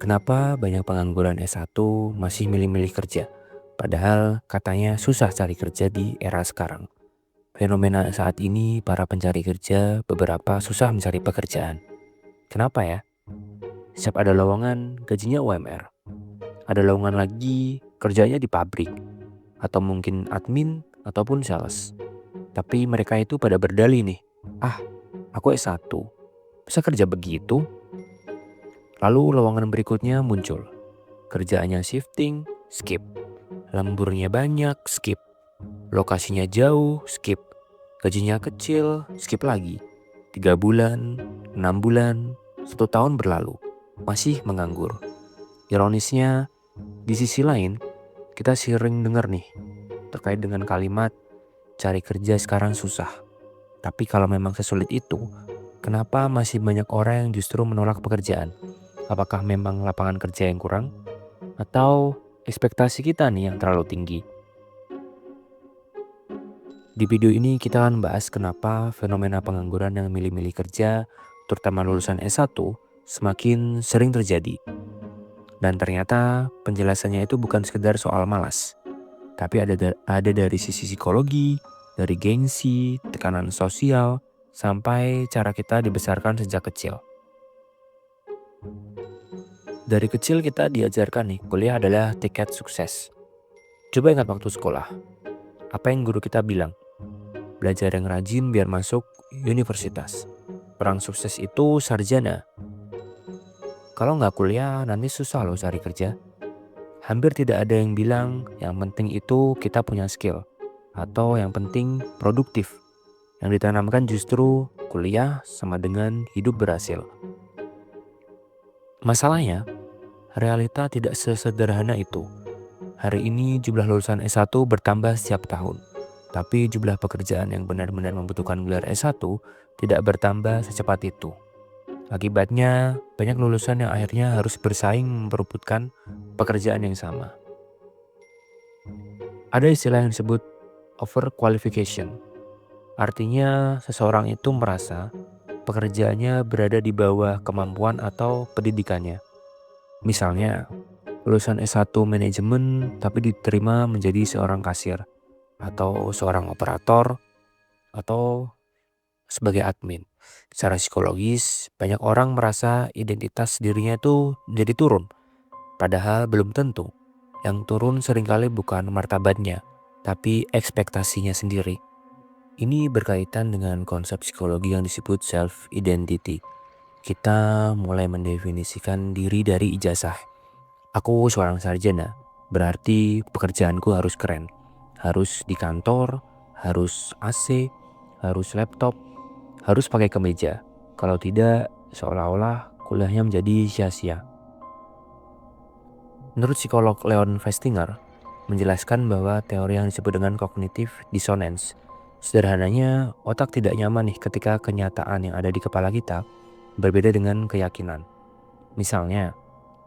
Kenapa banyak pengangguran S1 masih milih-milih kerja? Padahal katanya susah cari kerja di era sekarang. Fenomena saat ini para pencari kerja beberapa susah mencari pekerjaan. Kenapa ya? Setiap ada lowongan gajinya UMR. Ada lowongan lagi kerjanya di pabrik. Atau mungkin admin ataupun sales. Tapi mereka itu pada berdalih nih. Aku S1. Bisa kerja begitu? Lalu lowongan berikutnya muncul. Kerjaannya shifting, skip. Lemburnya banyak, skip. Lokasinya jauh, skip. Gajinya kecil, skip lagi. 3 bulan, 6 bulan, 1 tahun berlalu. Masih menganggur. Ironisnya, di sisi lain, kita sering dengar nih terkait dengan kalimat cari kerja sekarang susah. Tapi kalau memang sesulit itu, kenapa masih banyak orang yang justru menolak pekerjaan? Apakah memang lapangan kerja yang kurang? Atau ekspektasi kita nih yang terlalu tinggi? Di video ini kita akan bahas kenapa fenomena pengangguran yang milih-milih kerja, terutama lulusan S1, semakin sering terjadi. Dan ternyata penjelasannya itu bukan sekedar soal malas, tapi ada dari sisi psikologi, dari gengsi, tekanan sosial, sampai cara kita dibesarkan sejak kecil. Dari kecil kita diajarkan nih, kuliah adalah tiket sukses. Coba ingat waktu sekolah, apa yang guru kita bilang? Belajar yang rajin biar masuk universitas. Orang sukses itu sarjana. Kalau nggak kuliah nanti susah loh cari kerja. Hampir tidak ada yang bilang yang penting itu kita punya skill. Atau yang penting produktif. Yang ditanamkan justru kuliah sama dengan hidup berhasil. Masalahnya, realita tidak sesederhana itu. Hari ini jumlah lulusan S1 bertambah setiap tahun. Tapi jumlah pekerjaan yang benar-benar membutuhkan gelar S1 tidak bertambah secepat itu. Akibatnya, banyak lulusan yang akhirnya harus bersaing memperebutkan pekerjaan yang sama. Ada istilah yang disebut overqualification. Artinya, seseorang itu merasa pekerjaannya berada di bawah kemampuan atau pendidikannya. Misalnya, lulusan S1 manajemen tapi diterima menjadi seorang kasir, atau seorang operator, atau sebagai admin. Secara psikologis, banyak orang merasa identitas dirinya itu jadi turun. Padahal belum tentu. Yang turun seringkali bukan martabatnya, tapi ekspektasinya sendiri. Ini berkaitan dengan konsep psikologi yang disebut self-identity. Kita mulai mendefinisikan diri dari ijazah. Aku seorang sarjana, berarti pekerjaanku harus keren. Harus di kantor, harus AC, harus laptop, harus pakai kemeja. Kalau tidak, seolah-olah kuliahnya menjadi sia-sia. Menurut psikolog Leon Festinger, menjelaskan bahwa teori yang disebut dengan cognitive dissonance. Sederhananya, otak tidak nyaman nih ketika kenyataan yang ada di kepala kita berbeda dengan keyakinan. Misalnya,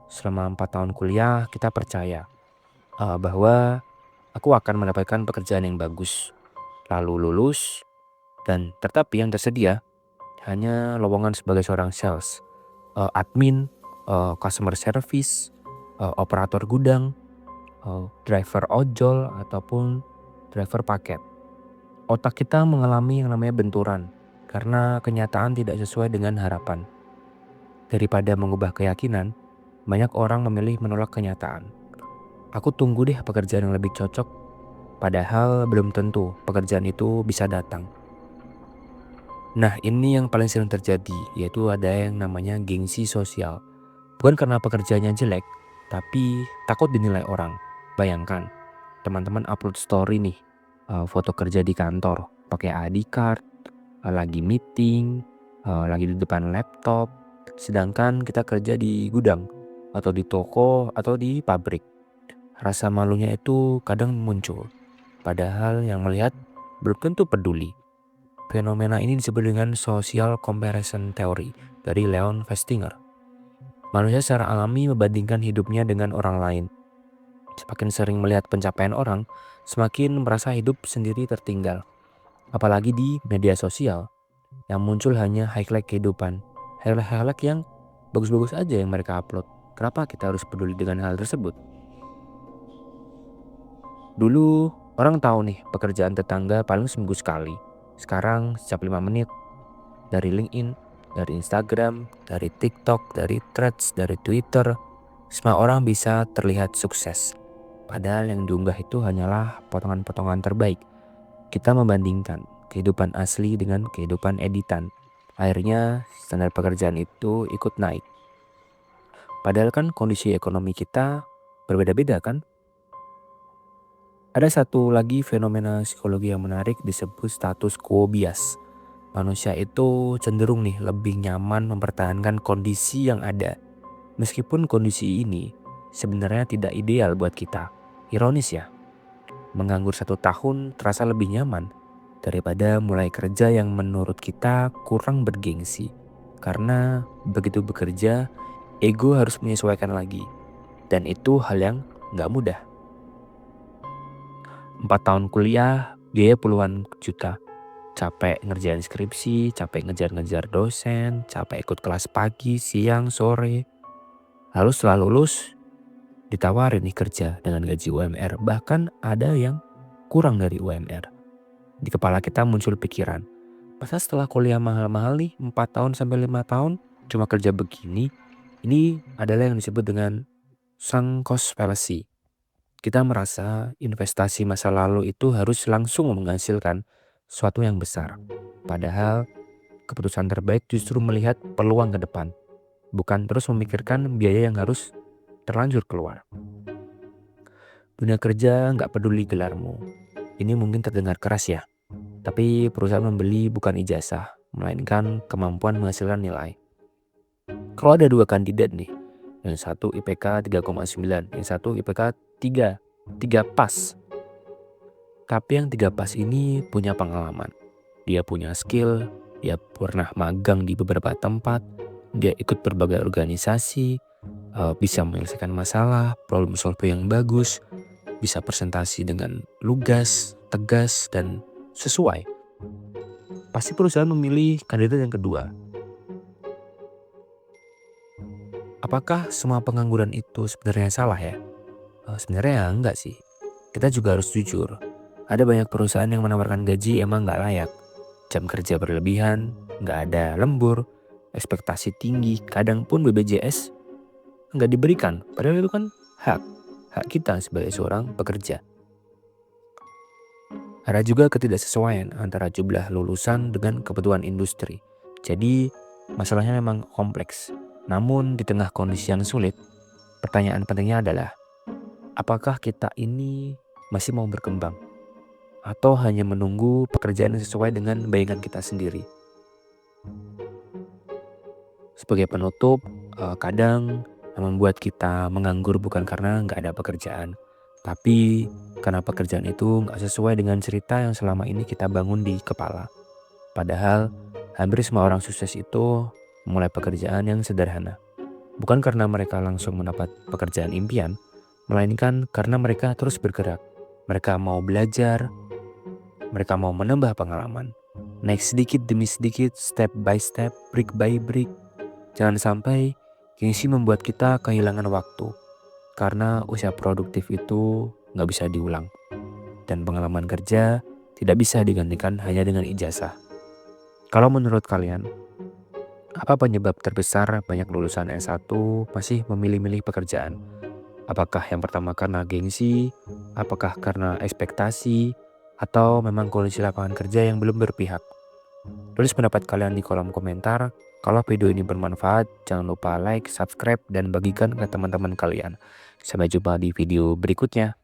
selama 4 tahun kuliah kita percaya bahwa aku akan mendapatkan pekerjaan yang bagus. Lalu lulus, dan tetapi yang tersedia hanya lowongan sebagai seorang sales, admin, customer service, operator gudang, driver ojol, ataupun driver paket. Otak kita mengalami yang namanya benturan karena kenyataan tidak sesuai dengan harapan. Daripada mengubah keyakinan, banyak orang memilih menolak kenyataan. Aku tunggu deh pekerjaan yang lebih cocok, padahal belum tentu pekerjaan itu bisa datang. Nah, ini yang paling sering terjadi, yaitu ada yang namanya gengsi sosial. Bukan karena pekerjaannya jelek, tapi takut dinilai orang. Bayangkan, teman-teman upload story nih, foto kerja di kantor, pakai ID card, lagi meeting, lagi di depan laptop, sedangkan kita kerja di gudang, atau di toko, atau di pabrik. Rasa malunya itu kadang muncul, padahal yang melihat belum tentu peduli. Fenomena ini disebut dengan social comparison theory dari Leon Festinger. Manusia secara alami membandingkan hidupnya dengan orang lain. Semakin sering melihat pencapaian orang, semakin merasa hidup sendiri tertinggal. Apalagi di media sosial, yang muncul hanya highlight kehidupan. Highlight yang bagus-bagus aja yang mereka upload. kenapa kita harus peduli dengan hal tersebut? Dulu orang tahu nih pekerjaan tetangga paling seminggu sekali. Sekarang setiap 5 menit dari LinkedIn, dari Instagram, dari TikTok, dari Threads, dari Twitter, semua orang bisa terlihat sukses. Padahal yang diunggah itu hanyalah potongan-potongan terbaik. Kita membandingkan kehidupan asli dengan kehidupan editan. Akhirnya standar pekerjaan itu ikut naik. Padahal kan kondisi ekonomi kita berbeda-beda kan? Ada satu lagi fenomena psikologi yang menarik disebut status quo bias. Manusia itu cenderung nih lebih nyaman mempertahankan kondisi yang ada. Meskipun kondisi ini sebenarnya tidak ideal buat kita. Ironis ya, menganggur 1 tahun terasa lebih nyaman daripada mulai kerja yang menurut kita kurang bergengsi. Karena begitu bekerja, ego harus menyesuaikan lagi. Dan itu hal yang gak mudah. 4 tahun kuliah, biaya puluhan juta. Capek ngerjain skripsi, capek ngejar-ngejar dosen, capek ikut kelas pagi, siang, sore. Lalu setelah lulus, ditawarin nih kerja dengan gaji UMR. Bahkan ada yang kurang dari UMR. Di kepala kita muncul pikiran, masa setelah kuliah mahal-mahal nih 4 tahun sampai 5 tahun cuma kerja begini? Ini adalah yang disebut dengan sunk cost fallacy. Kita merasa investasi masa lalu itu harus langsung menghasilkan sesuatu yang besar. Padahal keputusan terbaik justru melihat peluang ke depan, bukan terus memikirkan biaya yang harus terlanjur keluar. Dunia kerja nggak peduli gelarmu. Ini mungkin terdengar keras ya, tapi perusahaan membeli bukan ijazah, melainkan kemampuan menghasilkan nilai. Kalau ada 2 kandidat nih, yang satu IPK 3,9, yang satu IPK 3 pas. Tapi yang 3 pas ini punya pengalaman. Dia punya skill, dia pernah magang di beberapa tempat, dia ikut berbagai organisasi, bisa menyelesaikan masalah, problem solving yang bagus, bisa presentasi dengan lugas, tegas, dan sesuai. Pasti perusahaan memilih kandidat yang kedua. Apakah semua pengangguran itu sebenarnya salah ya? Sebenarnya enggak sih. Kita juga harus jujur. Ada banyak perusahaan yang menawarkan gaji emang nggak layak. Jam kerja berlebihan, nggak ada lembur, ekspektasi tinggi, kadang pun BPJS nggak diberikan. Padahal itu kan hak kita sebagai seorang pekerja. Ada juga ketidaksesuaian antara jumlah lulusan dengan kebutuhan industri. Jadi masalahnya memang kompleks. Namun di tengah kondisi yang sulit, pertanyaan pentingnya adalah, apakah kita ini masih mau berkembang? Atau hanya menunggu pekerjaan yang sesuai dengan bayangan kita sendiri? Sebagai penutup, kadang yang membuat kita menganggur bukan karena nggak ada pekerjaan, tapi karena pekerjaan itu nggak sesuai dengan cerita yang selama ini kita bangun di kepala. Padahal hampir semua orang sukses itu mulai pekerjaan yang sederhana. Bukan karena mereka langsung mendapat pekerjaan impian, melainkan karena mereka terus bergerak. Mereka mau belajar, mereka mau menambah pengalaman. Naik sedikit demi sedikit, step by step, brick by brick. Jangan sampai gengsi membuat kita kehilangan waktu. Karena usia produktif itu nggak bisa diulang. Dan pengalaman kerja tidak bisa digantikan hanya dengan ijazah. Kalau menurut kalian, apa penyebab terbesar banyak lulusan S1 masih memilih-milih pekerjaan? Apakah yang pertama karena gengsi, apakah karena ekspektasi, atau memang kondisi lapangan kerja yang belum berpihak? Tulis pendapat kalian di kolom komentar. Kalau video ini bermanfaat, jangan lupa like, subscribe, dan bagikan ke teman-teman kalian. Sampai jumpa di video berikutnya.